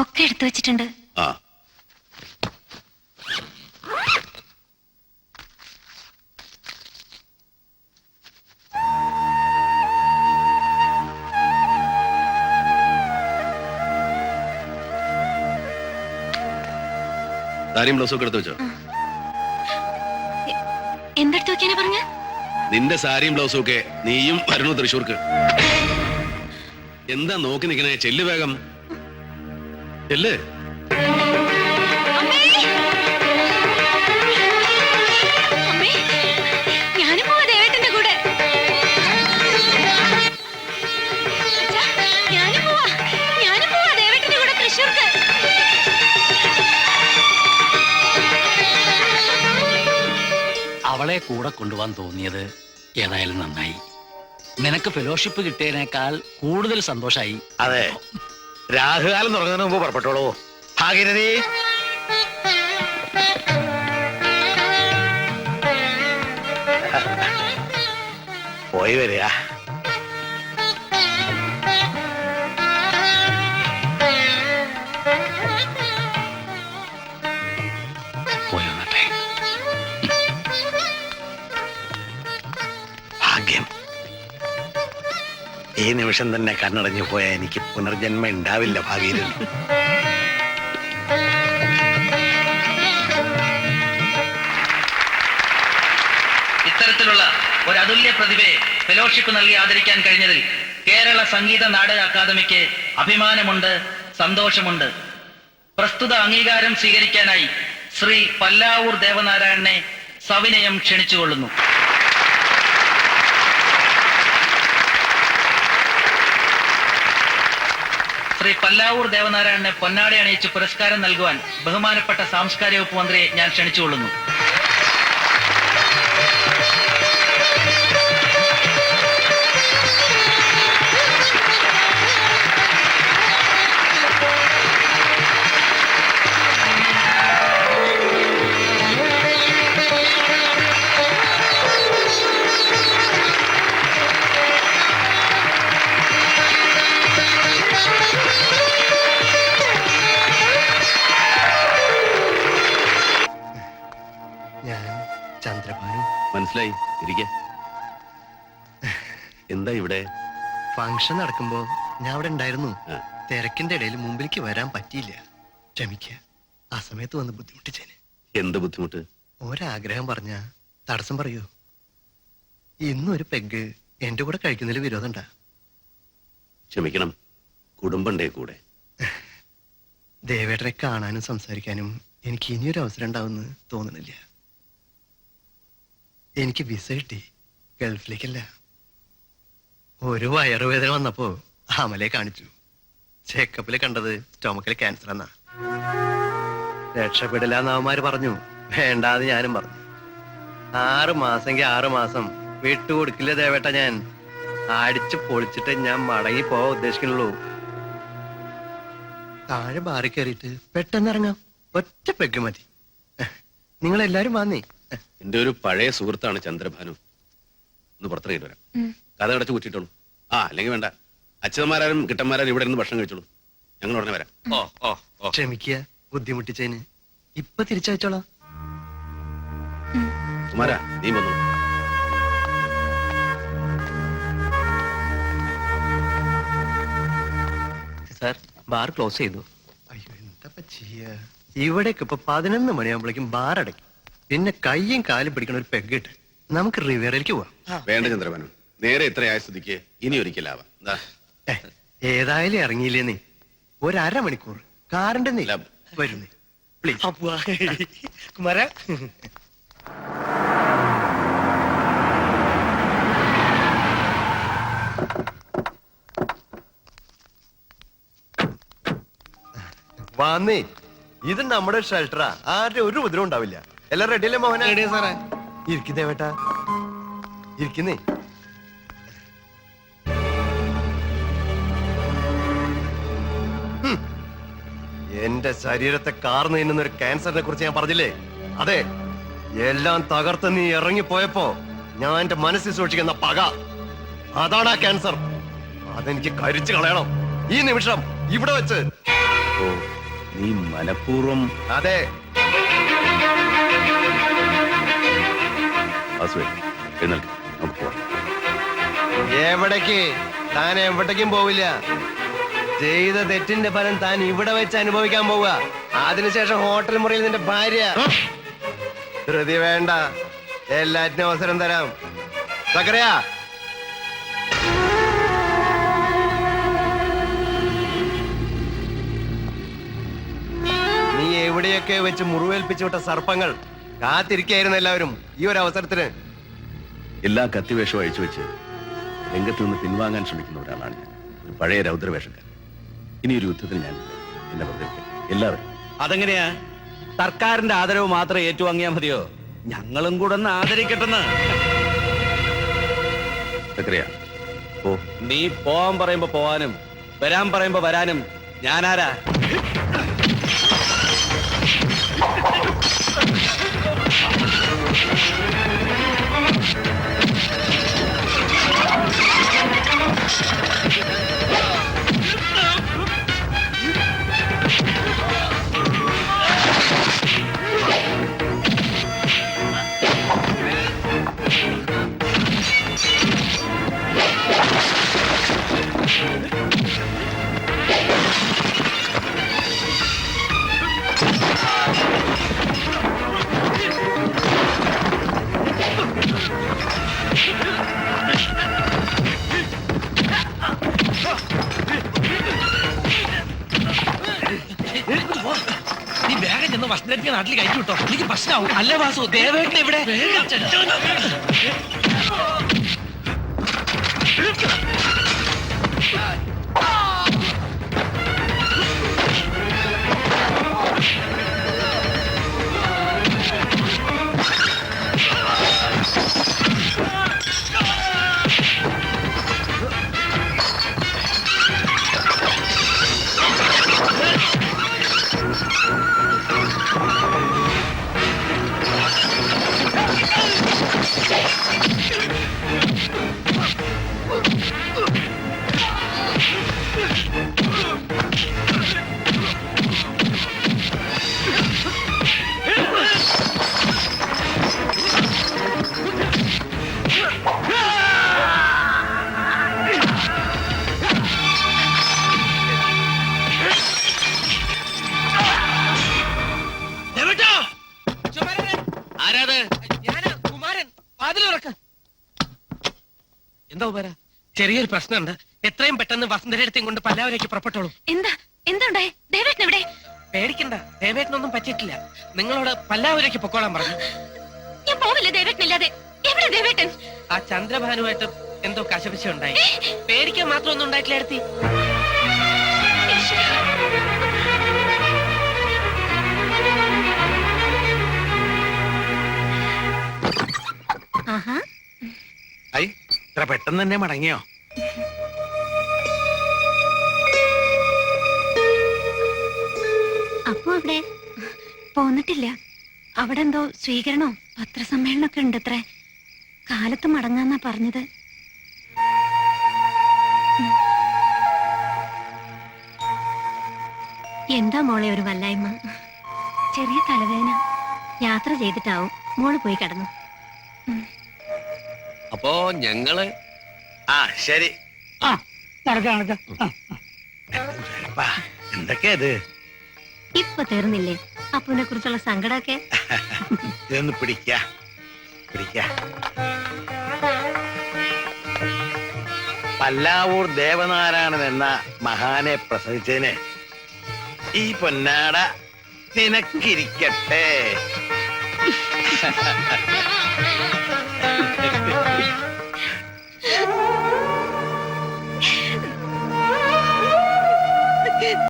ഒക്കെ എടുത്തു വെച്ചിട്ടുണ്ട്. ആ സാരിയും ബ്ലൗസും ഒക്കെ എടുത്തു വെച്ചോ? എന്തെടുത്ത് വെക്കാനാ പറഞ്ഞ? നിന്റെ സാരിയും ബ്ലൗസും ഒക്കെ നീയും വരണു തൃശ്ശൂർക്ക്. എന്താ നോക്കി നിൽക്കണേ? ചെല്ല് വേഗം ചെല്ല്. ഞാനും പോവാ ദേവേട്ടന്റെ കൂടെ. ഞാനും പോവാ ദേവേട്ടന്റെ കൂടെ തൃശ്ശൂർക്ക്. അവളെ കൂടെ കൊണ്ടുപോകാൻ തോന്നിയത് ഏതായാലും നന്നായി. നിനക്ക് ഫെലോഷിപ്പ് കിട്ടിയതിനേക്കാൾ കൂടുതൽ സന്തോഷായി. അതെ, രാഹുകാലം തുടങ്ങുന്നതിന് മുമ്പ് പുറപ്പെട്ടോളൂ. ഭാഗീരഥി, പോയി വരിക. പോയി വന്നട്ടെ. ഭാഗ്യം. ഈ നിമിഷം തന്നെ കണ്ണടഞ്ഞു പോയാൽ എനിക്ക് പുനർജന്മം ഉണ്ടാവില്ല ഭാഗീരഥി. ഇത്തരത്തിലുള്ള ഒരു അതുല്യ പ്രതിഭയെ ഫെലോഷിപ്പ് നൽകി ആദരിക്കാൻ കഴിഞ്ഞതിൽ കേരള സംഗീത നാടക അക്കാദമിക്ക് അഭിമാനമുണ്ട്, സന്തോഷമുണ്ട്. പ്രസ്തുത അംഗീകാരം സ്വീകരിക്കാനായി ശ്രീ പല്ലാവൂർ ദേവനാരായണനെ സവിനയം ക്ഷണിച്ചുകൊള്ളുന്നു. ശ്രീ പല്ലാവൂർ ദേവനാരായണനെ പൊന്നാട അണിയിച്ച് പുരസ്കാരം നൽകുവാൻ ബഹുമാനപ്പെട്ട സാംസ്കാരിക വകുപ്പ് മന്ത്രിയെ ഞാൻ ക്ഷണിച്ചുകൊള്ളുന്നു. ചന്ദ്രഭാനു. മനസ്സിലായി, ഇരിക്കെ. എന്താ ഇവിടെ? ഫംഗ്ഷൻ നടക്കുമ്പോ ഞാൻ അവിടെ ഉണ്ടായിരുന്നു. തിരക്കിന്റെ ഇടയിൽ മുമ്പിലേക്ക് വരാൻ പറ്റിയില്ല, ക്ഷമിക്ക. ആ സമയത്ത് വന്ന് ബുദ്ധിമുട്ടിച്ചേന്. എന്ത് ബുദ്ധിമുട്ട്? ഒരാഗ്രഹം പറഞ്ഞ തടസ്സം പറയൂ. ഇന്നൊരു പെഗ് എന്റെ കൂടെ കഴിക്കുന്നതിൽ വിരോധമുണ്ട? ക്ഷമിക്കണം, കുടുംബണ്ടേ കൂടെ. ദേവേട്ടനെ കാണാനും സംസാരിക്കാനും എനിക്ക് ഇനിയൊരു അവസരം ഉണ്ടാവുമെന്ന് തോന്നണില്ല. എനിക്ക് വിസ കിട്ടി, ഗൾഫിലേക്കല്ല. ഒരു വയറുവേദന വന്നപ്പോ അമലെ കാണിച്ചു. ചെക്കപ്പില് കണ്ടത് സ്റ്റൊമക്കിലെ ക്യാൻസർ എന്നാ. രക്ഷപ്പെടില്ല എന്നവന്മാര് പറഞ്ഞു. വേണ്ടാന്ന് ഞാനും പറഞ്ഞു. 6 മാസമെങ്കിൽ 6 മാസം വിട്ടുകൊടുക്കില്ല ദേവേട്ട. ഞാൻ അടിച്ച് പൊളിച്ചിട്ട് ഞാൻ മടങ്ങി പോവാൻ ഉദ്ദേശിക്കുന്നുള്ളൂ. താഴെ ബാറി കയറിയിട്ട് പെട്ടെന്ന് ഇറങ്ങാം. ഒറ്റ പെഗ് മതി. നിങ്ങളെല്ലാരും വന്നേ. എന്റെ ഒരു പഴയ സുഹൃത്താണ് ചന്ദ്രഭാനു. ഒന്ന് പുറത്തിറങ്ങിട്ട് വരാം. കഥ അടച്ച് കുറ്റിട്ടോളൂ. അല്ലെങ്കിൽ വേണ്ട, അച്ഛന്മാരും കിട്ടന്മാരും ഇവിടെ ഇരുന്ന് ഭക്ഷണം കഴിച്ചോളൂ. ഞങ്ങൾ ഉടനെ വരാം. ക്ഷമിക്കുക ബുദ്ധിമുട്ടിച്ചതിന്. ഇപ്പൊ തിരിച്ചയച്ചോളാം. കുമാരാ, നീ വന്നു. സാർ, ബാർ ക്ലോസ് ചെയ്തു. അയ്യോ, എന്താ ചെയ്യാ? ഇവിടേക്ക് ഇപ്പൊ 11 മണിയാകുമ്പോഴേക്കും ബാർ അടയ്ക്കും. പിന്നെ കയ്യും കാലും പിടിക്കണ ഒരു പെഗിട്ട് നമുക്ക് റിവേറിലേക്ക് പോവാം. വേണ്ട ചന്ദ്രഭാനു, നേരെ ഇത്രയായ സ്ഥിതിക്ക് ഇനി ഒരിക്കലാവാം. ഏതായാലും ഇറങ്ങിയില്ലേ നീ? 1/2 മണിക്കൂർ കാറിന്റെ വരുന്നേ പ്ലീസ്. കുമാര, വന്നേ. ഇത് നമ്മുടെ ഷെൽട്ടറാ. ആരുടെ ഒരു ഉപദ്രവം ഉണ്ടാവില്ല. എല്ലാം റെഡിയല്ലേ മോഹന? സാറേ, ഇരിക്കുന്നേ വേട്ടാ, ഇരിക്കുന്നേ. എന്റെ ശരീരത്തെ കാർന്നു തിന്നുന്ന ഒരു ക്യാൻസറിനെ കുറിച്ച് ഞാൻ പറഞ്ഞില്ലേ? അതെ, എല്ലാം തകർത്ത് നീ ഇറങ്ങിപ്പോയപ്പോ ഞാൻ എന്റെ മനസ്സിൽ സൂക്ഷിക്കുന്ന പക, അതാണ് ആ ക്യാൻസർ. അതെനിക്ക് കരിച്ചു കളയണം ഈ നിമിഷം, ഇവിടെ വെച്ച്. നീ മനഃപൂർവ്വം അതെ. വാസുവേ, എഴുന്നേൽക്ക്, നമുക്ക് പോവാം. എവിടേക്ക്? താൻ എവിടേക്കും പോവില്ല. ചെയ്ത തെറ്റിന്റെ ഫലം താൻ ഇവിടെ വെച്ച് അനുഭവിക്കാൻ പോവുക. അതിനുശേഷം ഹോട്ടൽ മുറിയിൽ നിന്റെ ഭാര്യ. ധൃതി വേണ്ട, എല്ലാറ്റിനും അവസരം തരാം. സക്കറിയ, നീ എവിടെയൊക്കെ വെച്ച് മുറിവേൽപ്പിച്ചു വിട്ട സർപ്പങ്ങൾ കാത്തിരിക്കായിരുന്നു എല്ലാവരും ഈ ഒരു അവസരത്തിന്. എല്ലാ കത്തിവേഷവും അഴിച്ചു വെച്ച് രംഗത്ത് നിന്ന് പിൻവാങ്ങാൻ ശ്രമിക്കുന്ന ഒരാളാണ് ഞാൻ. ഒരു പഴയ രൗദ്രവേഷക്കാരൻ. ഇനി ഒരു യുദ്ധത്തിന് ഞാൻ എന്നെ വെറുതെ വിട്ടേ. എല്ലാവരും അതെങ്ങനെയാ? സർക്കാരിന്റെ ആദരവ് മാത്രം ഏറ്റുവാങ്ങിയാ മതിയോ? ഞങ്ങളും കൂടെ ഒന്ന് ആദരിക്കട്ടെന്ന്. സക്കറിയ, ഓ നീ പോവാൻ പറയുമ്പോ പോവാനും വരാൻ പറയുമ്പോ വരാനും ഞാനാരാ? നീ വേഗം ചെന്ന് വസന്തരത്തിയെ നാട്ടിൽ കയറ്റി വിട്ടോ, എനിക്ക് പ്രശ്നമാവും. അല്ല വാസു, ദേവേട്ടൻ ഇവിടെ. എന്താ ഉപര? ചെറിയൊരു പ്രശ്നമുണ്ട്. എത്രയും പെട്ടെന്ന് വസന്തരടുത്തേം കൊണ്ട് പല്ലാവരേക്ക് പുറപ്പെട്ടോളൂ. എന്താ എന്താ ഉണ്ടായേ? ദേവേട്ടൻ എവിടെ? പേടിക്കണ്ട, ദേവേട്ടനൊന്നും പറ്റിയിട്ടില്ല. നിങ്ങളോട് പല്ലാവരേക്ക് പൊക്കോളാൻ പറഞ്ഞു. ഞാൻ പോവില്ല ദേവേട്ടനില്ലാതെ. എവിടെ ദേവേട്ടൻ? ആ ചന്ദ്രഭാനുമായിട്ട് എന്തോ കശപിശ ഉണ്ടായി. പേടിക്കാൻ മാത്രം ഒന്നും ഉണ്ടായിട്ടില്ല എടുത്തി. ആഹാ, ഐ, ഇത്ര പെട്ടെന്ന് തന്നെ മടങ്ങിയോ? അപ്പോ അവിടെ പോന്നിട്ടില്ല. അവിടെ എന്തോ സ്വീകരണോ പത്രസമ്മേളനമൊക്കെ ഉണ്ട് അത്രേ. കാലത്ത് മടങ്ങാന്നാ പറഞ്ഞത്. എന്താ മോളെ ഒരു വല്ലായ്മ? ചെറിയ തലവേദന. യാത്ര ചെയ്തിട്ടാവും. മോള് പോയി കിടന്നു. അപ്പോ ഞങ്ങള് ആ ശരി. നടക്കാം. എന്തൊക്കെയാ ഇത്? ഇപ്പൊ തീർന്നില്ലേ അപ്പുവിനെ കുറിച്ചുള്ള സങ്കടമൊക്കെ? ഇതൊന്ന് പിടിക്ക. പല്ലാവൂർ ദേവനാരായണൻ എന്ന മഹാനെ പ്രസവിച്ചതിന് ഈ പൊന്നാട നിനക്കിരിക്കട്ടെ.